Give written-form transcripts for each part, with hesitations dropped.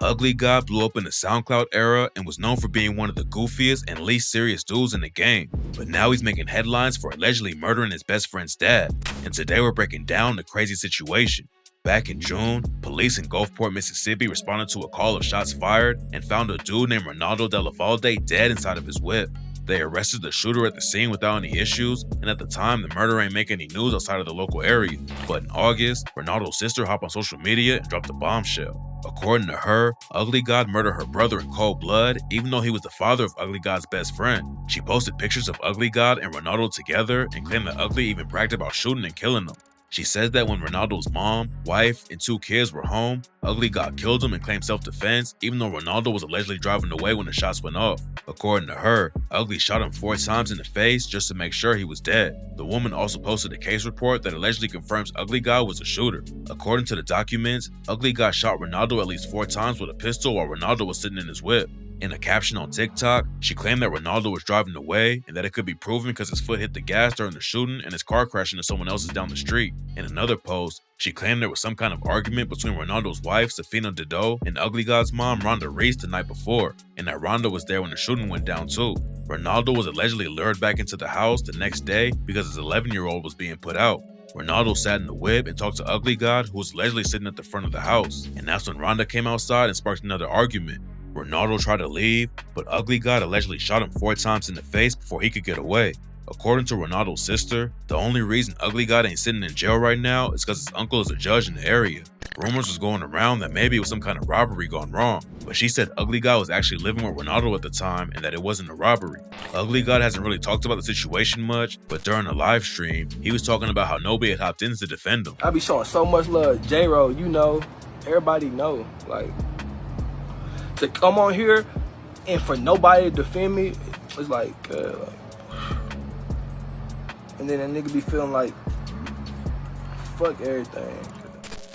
Ugly God blew up in the SoundCloud era and was known for being one of the goofiest and least serious dudes in the game, but now he's making headlines for allegedly murdering his best friend's dad, and today we're breaking down the crazy situation. Back in June, police in Gulfport, Mississippi responded to a call of shots fired and found a dude named Ronaldo Delavalde dead inside of his whip. They arrested the shooter at the scene without any issues, and at the time, the murder ain't making any news outside of the local area. But in August, Ronaldo's sister hopped on social media and dropped a bombshell. According to her, Ugly God murdered her brother in cold blood, even though he was the father of Ugly God's best friend. She posted pictures of Ugly God and Ronaldo together and claimed that Ugly even bragged about shooting and killing them. She says that when Ronaldo's mom, wife, and 2 kids were home, Ugly God killed him and claimed self-defense, even though Ronaldo was allegedly driving away when the shots went off. According to her, Ugly shot him 4 times in the face just to make sure he was dead. The woman also posted a case report that allegedly confirms Ugly God was a shooter. According to the documents, Ugly God shot Ronaldo at least 4 times with a pistol while Ronaldo was sitting in his whip. In a caption on TikTok, she claimed that Ronaldo was driving away and that it could be proven because his foot hit the gas during the shooting and his car crashed into someone else's down the street. In another post, she claimed there was some kind of argument between Ronaldo's wife, Safina Dido, and Ugly God's mom, Rhonda Reese, the night before, and that Rhonda was there when the shooting went down too. Ronaldo was allegedly lured back into the house the next day because his 11-year-old was being put out. Ronaldo sat in the whip and talked to Ugly God, who was allegedly sitting at the front of the house, and that's when Rhonda came outside and sparked another argument. Ronaldo tried to leave, but Ugly God allegedly shot him 4 times in the face before he could get away. According to Ronaldo's sister, the only reason Ugly God ain't sitting in jail right now is because his uncle is a judge in the area. Rumors was going around that maybe it was some kind of robbery gone wrong, but she said Ugly God was actually living with Ronaldo at the time and that it wasn't a robbery. Ugly God hasn't really talked about the situation much, but during the live stream, he was talking about how nobody had hopped in to defend him. I be showing so much love. J-Ro, you know, everybody know, like, to come on here and for nobody to defend me, it's like, and then a nigga be feeling like, fuck everything.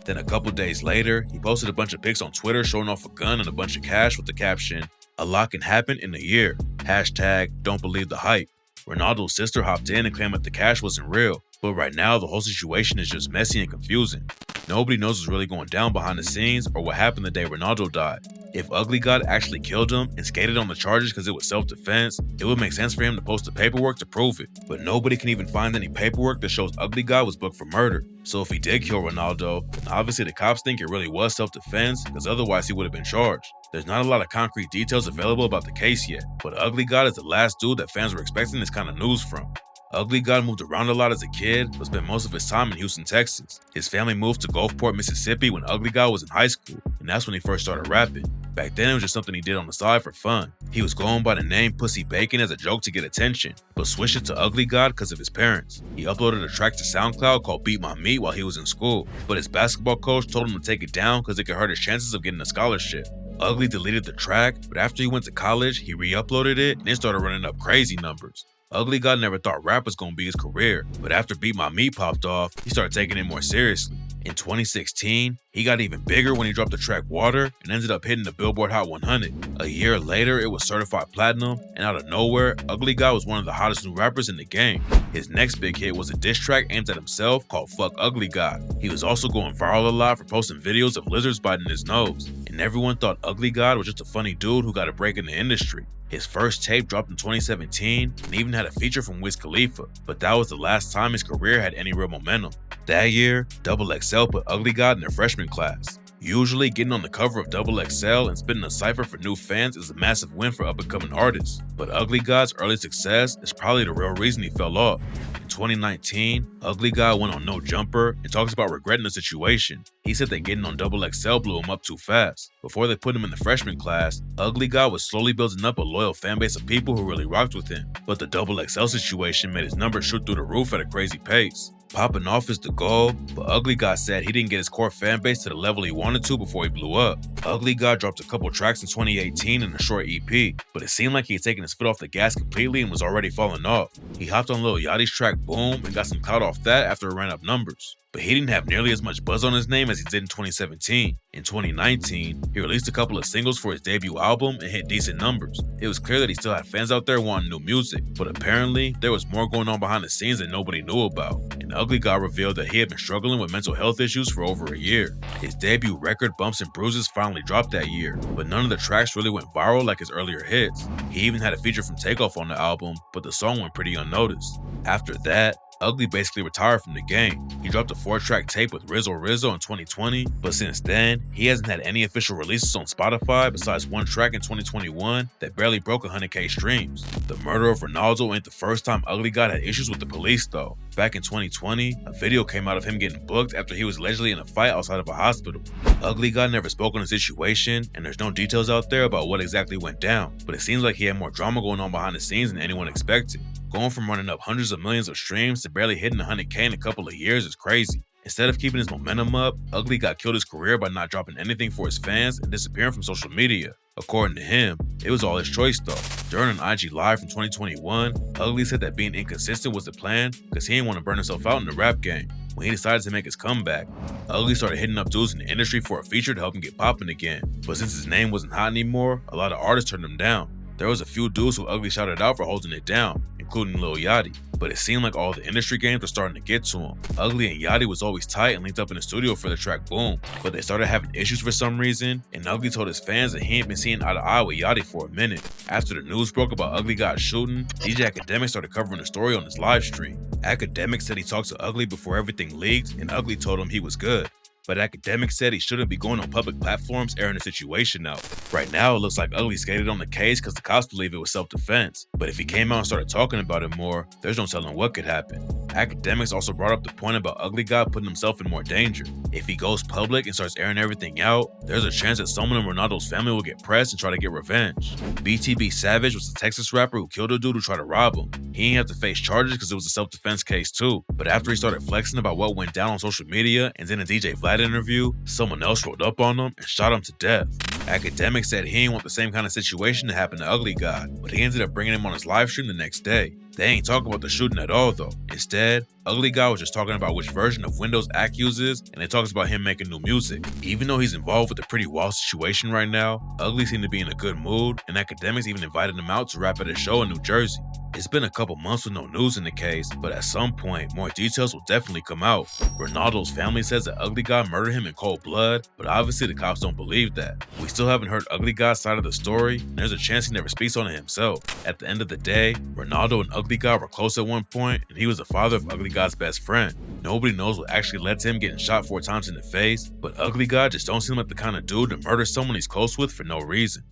Then a couple days later, he posted a bunch of pics on Twitter showing off a gun and a bunch of cash with the caption, "A lot can happen in a year. Hashtag don't believe the hype." Ronaldo's sister hopped in and claimed that the cash wasn't real, but right now the whole situation is just messy and confusing. Nobody knows what's really going down behind the scenes or what happened the day Ronaldo died. If Ugly God actually killed him and skated on the charges because it was self-defense, it would make sense for him to post the paperwork to prove it. But nobody can even find any paperwork that shows Ugly God was booked for murder. So if he did kill Ronaldo, then obviously the cops think it really was self-defense because otherwise he would have been charged. There's not a lot of concrete details available about the case yet, but Ugly God is the last dude that fans were expecting this kind of news from. Ugly God moved around a lot as a kid, but spent most of his time in Houston, Texas. His family moved to Gulfport, Mississippi when Ugly God was in high school, and that's when he first started rapping. Back then, it was just something he did on the side for fun. He was going by the name Pussy Bacon as a joke to get attention, but switched it to Ugly God because of his parents. He uploaded a track to SoundCloud called Beat My Meat while he was in school, but his basketball coach told him to take it down because it could hurt his chances of getting a scholarship. Ugly deleted the track, but after he went to college, he re-uploaded it and it started running up crazy numbers. Ugly God never thought rap was gonna be his career, but after Beat My Meat popped off, he started taking it more seriously. In 2016, he got even bigger when he dropped the track Water and ended up hitting the Billboard Hot 100. A year later, it was certified platinum, and out of nowhere, Ugly God was one of the hottest new rappers in the game. His next big hit was a diss track aimed at himself called Fuck Ugly God. He was also going viral a lot for posting videos of lizards biting his nose, and everyone thought Ugly God was just a funny dude who got a break in the industry. His first tape dropped in 2017 and even had a feature from Wiz Khalifa, but that was the last time his career had any real momentum. That year, XXL put Ugly God in their freshman class. Usually, getting on the cover of XXL and spitting a cypher for new fans is a massive win for up-and-coming artists, but Ugly God's early success is probably the real reason he fell off. In 2019, Ugly God went on No Jumper and talks about regretting the situation. He said that getting on XXL blew him up too fast. Before they put him in the freshman class, Ugly God was slowly building up a loyal fanbase of people who really rocked with him, but the XXL situation made his numbers shoot through the roof at a crazy pace. Popping off is the goal, but Ugly God said he didn't get his core fanbase to the level he wanted to before he blew up. Ugly God dropped a couple tracks in 2018 in a short EP, but it seemed like he had taken his foot off the gas completely and was already falling off. He hopped on Lil Yachty's track Boom and got some clout off that after it ran up numbers. but he didn't have nearly as much buzz on his name as he did in 2017. In 2019, he released a couple of singles for his debut album and hit decent numbers. It was clear that he still had fans out there wanting new music, but apparently there was more going on behind the scenes that nobody knew about. And Ugly God revealed that he had been struggling with mental health issues for over a year. His debut record, Bumps and Bruises, finally dropped that year, but none of the tracks really went viral like his earlier hits. He even had a feature from Takeoff on the album, but the song went pretty unnoticed. After that, Ugly basically retired from the game. He dropped a 4-track tape with Rizzo in 2020, but since then, he hasn't had any official releases on Spotify besides one track in 2021 that barely broke 100K streams. The murder of Ronaldo ain't the first time Ugly God had issues with the police though. Back in 2020, a video came out of him getting booked after he was allegedly in a fight outside of a hospital. Ugly God never spoke on the situation, and there's no details out there about what exactly went down, but it seems like he had more drama going on behind the scenes than anyone expected. Going from running up hundreds of millions of streams to barely hitting 100K in a couple of years is crazy. Instead of keeping his momentum up, Ugly God killed his career by not dropping anything for his fans and disappearing from social media. According to him, it was all his choice though. During an IG Live from 2021, Ugly said that being inconsistent was the plan because he didn't want to burn himself out in the rap game. When he decided to make his comeback, Ugly started hitting up dudes in the industry for a feature to help him get popping again. But since his name wasn't hot anymore, a lot of artists turned him down. There was a few dudes who Ugly shouted out for holding it down, including Lil Yachty, but it seemed like all the industry games were starting to get to him. Ugly and Yachty was always tight and linked up in the studio for the track Boom, but they started having issues for some reason, and Ugly told his fans that he ain't been seeing eye to eye with Yachty for a minute. After the news broke about Ugly God shooting, DJ Academic started covering the story on his live stream. Academic said he talked to Ugly before everything leaked, and Ugly told him he was good. But Academic said he shouldn't be going on public platforms airing the situation out. Right now, it looks like Ugly skated on the case because the cops believe it was self-defense. But if he came out and started talking about it more, there's no telling what could happen. Academics also brought up the point about Ugly God putting himself in more danger. If he goes public and starts airing everything out, there's a chance that someone in Ronaldo's family will get pressed and try to get revenge. BTB Savage was the Texas rapper who killed a dude who tried to rob him. He didn't have to face charges because it was a self-defense case too. But after he started flexing about what went down on social media and then a DJ Vlad interview, someone else rolled up on him and shot him to death. Academic said he didn't want the same kind of situation to happen to Ugly God, but he ended up bringing him on his live stream the next day. They ain't talking about the shooting at all though. Instead, Ugly God was just talking about which version of Windows Act uses, and it talks about him making new music. Even though he's involved with a pretty wild situation right now, Ugly seemed to be in a good mood, and Academics even invited him out to rap at a show in New Jersey. It's been a couple months with no news in the case, but at some point, more details will definitely come out. Ronaldo's family says that Ugly God murdered him in cold blood, but obviously the cops don't believe that. We still haven't heard Ugly God's side of the story, and there's a chance he never speaks on it himself. At the end of the day, Ronaldo and Ugly God were close at one point, and he was the father of Ugly God's best friend. Nobody knows what actually led to him getting shot 4 times in the face, but Ugly God just don't seem like the kind of dude to murder someone he's close with for no reason.